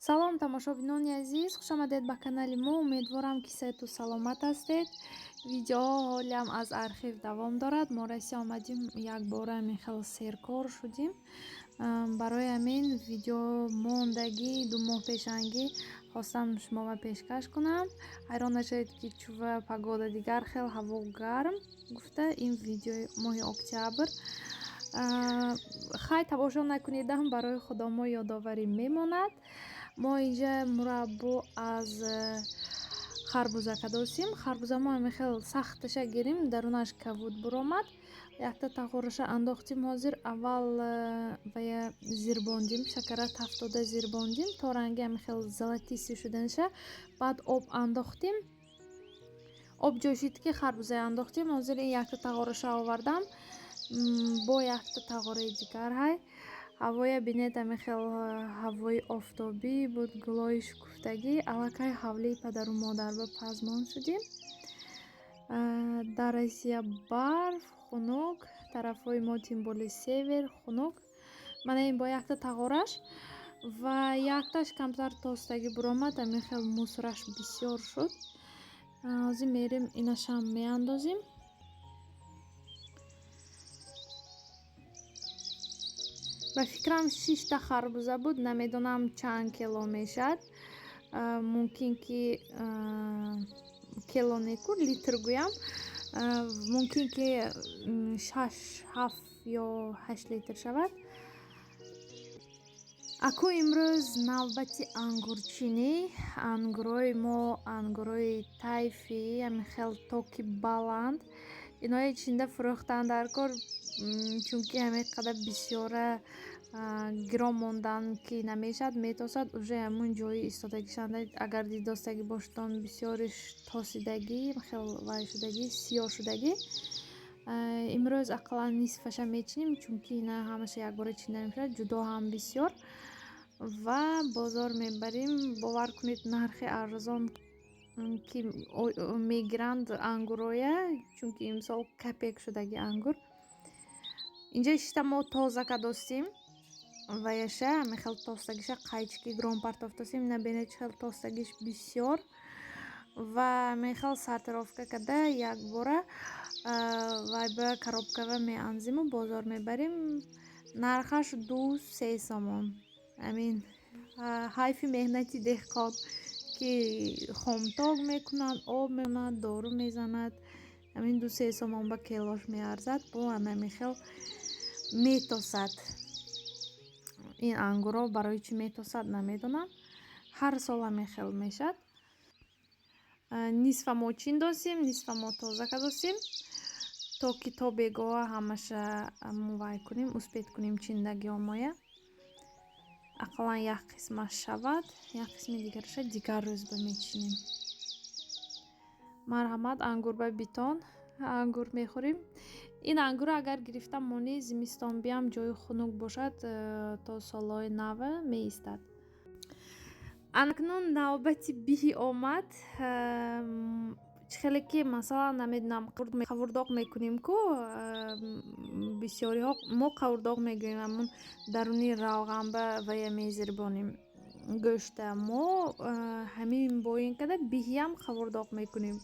салом тамошобинони азиз, хушомадед ба канали мо. Умедворам ки сеҳту саломат ҳастед. Видеоҳо ҳолиам аз архив давом дорад. мо расӣ омадим якбора мехел серкор шудим. Барои ҳамин видео мондагӣ 2 моҳ пешангӣ хостам шуморо пешкаш кунам. ҳайрон нашавед ки чува погода дигар хел ҳаво гарм гуфта. Ин видеои моҳи октябр. хай тамошо накунидам, барои худо мо ёдоварӣ мемонад. мо инҷа мураббо аз харбузака достем. Харбузамо ҳамихел сахташа гирем, дарунаш кавуд буромад. Якта тағораша андохтим ҳозир. Аввал вая зирбондим, шакара тафтода зирбондим то ранги ҳамихел золотистӣ шуданаша. Баъд об андохтим. об ҷойшид ки харбуза андохтим. ҳозир ин якта тағораша овардам бо якта тағораи дигар. ҳай ҳавоя бинед ҳамихел ҳавои офтобӣ буд, гулои шукуфтагӣ. Аллакай ҳавлии падару модар ба пазмон шудим. дар Россия барф хунук, тарафҳои мо тимболи север хунук. Мана ин бо якта тағораш ва якташ камтар тостагӣ буромад. ҳамихел мусораш бисёр шуд. ҳозир мерим инашам меандозим. ба фикрам 6 та харбуза буд. Намедонам чанд кило мешад. Мумкин ки кило неку литр гӯям. Мумкин ки 6, 7 ё 8 литр шавад. Аку имрӯз навбати ангурчинӣ. Ангурои мо ангурои тайфи ҳамихел токи баланд. Инои чинда фурӯхтан дар кор, чунки ҳамин қадар бисёра гиром мондан ки намешад, метосад уже ҳамун ҷои истодагишанда. Агар дидостагӣ бошдон бисёриш тосидагӣ, хел вай шудагӣ, сиёҳ шудагӣ. Имрӯз ақаллан нисфаша мечинем, чунки ина ҳамаша якбора чинда мешавад. Ҷудо ҳам бисёр ва бозор мебарем. Бовар кунед нархи арзон ки мегиранд ангуроя, чунки имсол капек шудаги ангур. Инҷа иштамо тозака достем ва яша ҳамихел тостагиша қайчики громпартоф достем. Набинед хел тостагиш бисёр ва ҳамихел сортировка карда якбора вай ба коробкава меанзиму бозор мебарем. Нархаш 2-3 сомон. амин ҳайфи меҳнати деҳқон ки хомток мекунад, об мекунад, дору мезанад. амин 2-3 сомон ба килош меарзад. бо ҳамихел метосад. ин ангуро барои чӣ метосад намедонам. ҳар сол ҳамихел мешад. нисфамо чин достем, нисфамо тозака достем. то ки то бегоҳа ҳамаша вай кунем, успед кунем чиндаги омоя. ақаллан як қисмаш шавад, як қисми дигараша дигар рӯз ба мечинем. марҳамат, ангур ба битон. ангур мехӯрем. ин ангур агар гирифта монӣ зимистон биям ҷои хунук бошад, то солҳои нава меистад. акнун навбати биҳӣ омад. хеле ки масалан намедонам қавурдоқ мекунем ку бисёриҳо мо қавурдоқ мегӯем, амун даруни равғанба вая мезирбонем гӯшта. мо ҳамин бо ин када биҳиам қавурдоқ мекунем.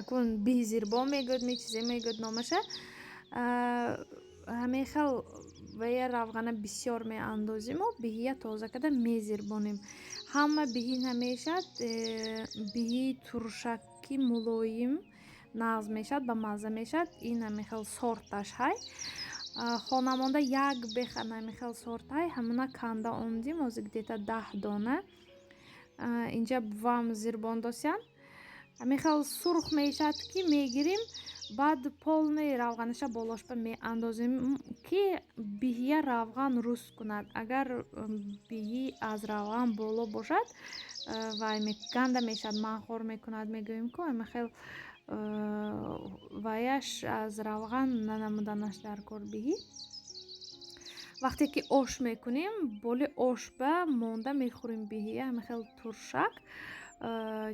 акун биҳи зирбон мегӯд, чизе мегӯд номаша. ҳамихел вая равғана бисёр меандозиму биҳия тоза када мезирбонем. ҳама биҳӣ намешад. биҳи туршаки мулоим нағз мешад, ба мазза мешад. ин ҳамихел сорташ ҳай. хонамонда як бехан ҳамихел сортай ҳамуна канда омдим. ҳозир гдета 10 дона. инҷа вам зирбон досян. ҳамихел сурх мешад ки мегирем. баъд полный равғанаша болошпа меандозим ки биҳия равған руст кунад. агар биҳӣ аз равған боло бошад, вай ганда мешад, манхор мекунад. мегӯем ку ҳамихел ваяш аз равған нанамуданаш дар кор биҳӣ. вақте ки ош мекунем, боли ошба монда мехӯрем биҳия ҳамихел туршак.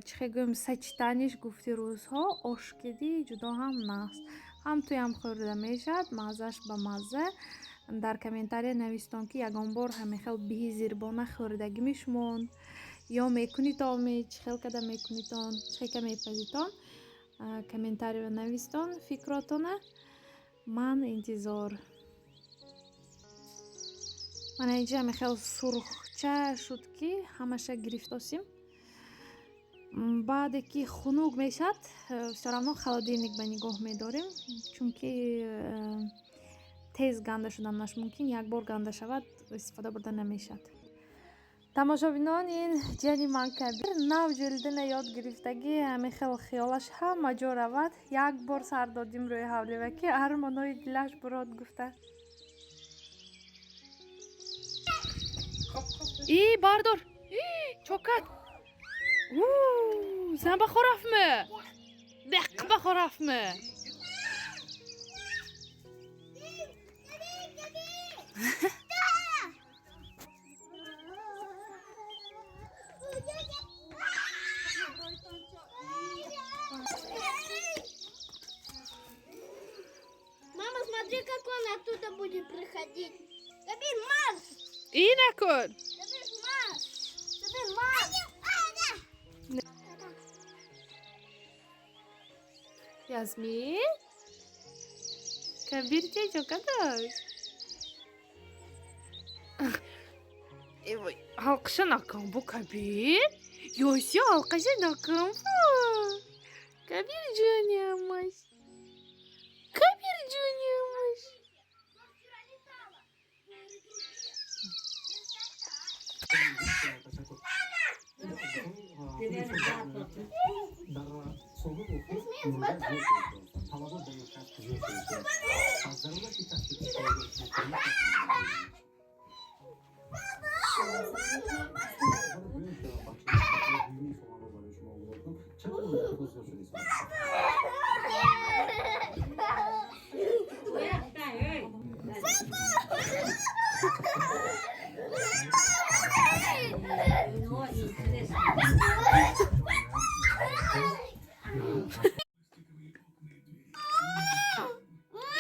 чихе гӯем сочетаниш гуфти рӯзҳо ошкиди ҷудо ҳам наст. ҳам туям хӯрда мешад, маззаш ба мазза. дар комментария навистон ки ягон бор ҳамин хел биҳи зирбона хӯрдагӣ мешумонд ё мекунитон чӣ хел када мекунитон чӣ ка мепазитон комментария навистон фикротона ман интизор мана инҷа ҳамин хел сурхча шуд ки ҳамаша гирифтосим баъде ки хунук мешад все равно холодильник ба нигоҳ медорем чунки тез ганда шуданаш мумкин як бор ганда шавад истифода бурда намешад. тамошобинон ин ҷани ман кабир нав ҷилдина ёд гирифтагӣ ҳамин хел хиёлаш ҳама ҷо равад як бор сар додим рӯи ҳавливакӣ армонои дилаш бурод гуфта и бардор чокат зан бахорафмы деқ бахорафмы Мама, смотри, как он оттуда будет приходить. Кабир, марш! и накун Кабир, марш! Кабир, марш! Ясмин кабирча чокадаш Ой, ҳалқаша накун бу кабир ёси ҳалқаша накун бу кабир ҷониамаш кабир ҷониамаш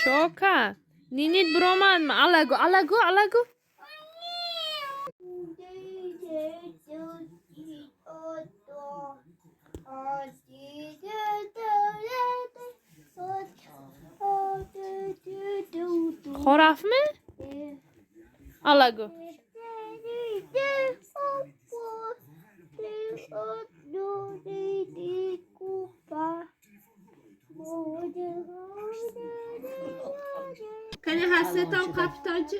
Чока, нинит буромад алагу. Xo'rafmi? Aлагу. Kan jag sätta om kapitalcı?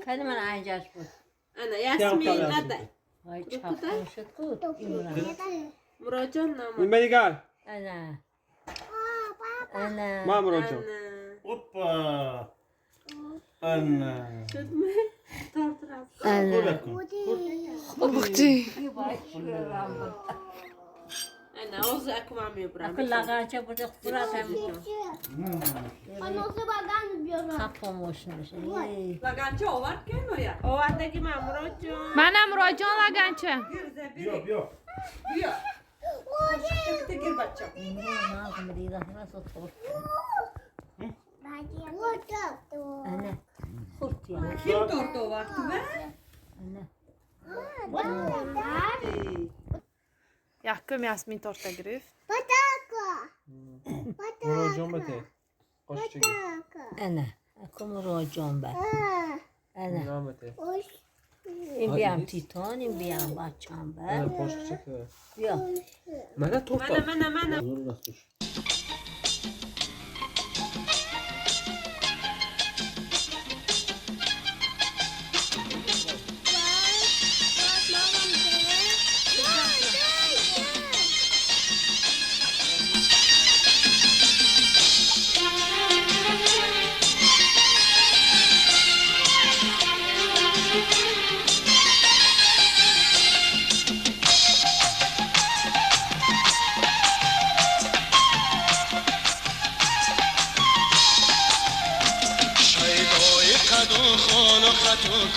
Kan man anjas bu? Ana Yasmin aday. Ay çapmışık kut. Muracan namı. این بنیگار Ana. Ana. ما مراجع Hoppa. Anna. Şudme? Tartırap. Ana. Bukti. Ana ozu akmam yubram. Akılla kaça burada kurat hem. Он уже баган бьет. Kapmamışmış. Lagança o var ki o ya. O andaki ma muracan. Manam murojon lagancha. Yok yok. Yok. Çıktı gir bakacağım. Ağzımı değil nasıl tur. Вот это. Ana. Kurt ya. Kim tortu o vakti be? Ana. Yakkım Yasmin torta girif. Патака. مراجع بده قش چگی Ana. Akımı rocon be. Ana. نامته این بیام تیتان این بیام بچم be. انا پاش چکه بیا. من تو Mana. Zor rastmış.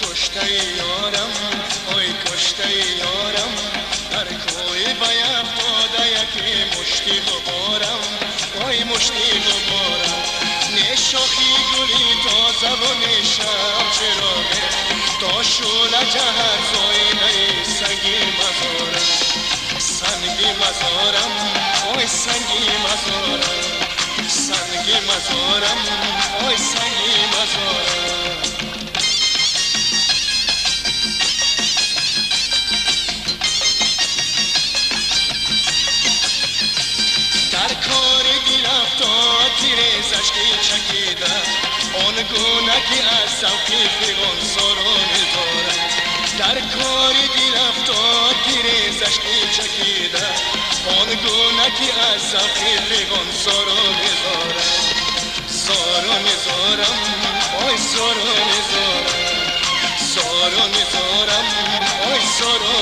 کشته یارم آی کشته یارم در کوی باید خدا یکی مشتی غبارم آی مشتی غبارم نشاخی گلی تازه زبونشم چراغه تا شوله جهر زوینه سنگی مزارم سنگی مزارم اوی سنگی مزارم سنگی مزارم اوی سنگی مزارم در کار گرفتار تیرزش که چکیده آن گونه که از سوقی فیغان ساران دارم در کار گرفتار تیرزش که چکیده آن گونه که از سوقی فیغان ساران دارم ساران دارم آی ساران دارم ساران دارم آی ساران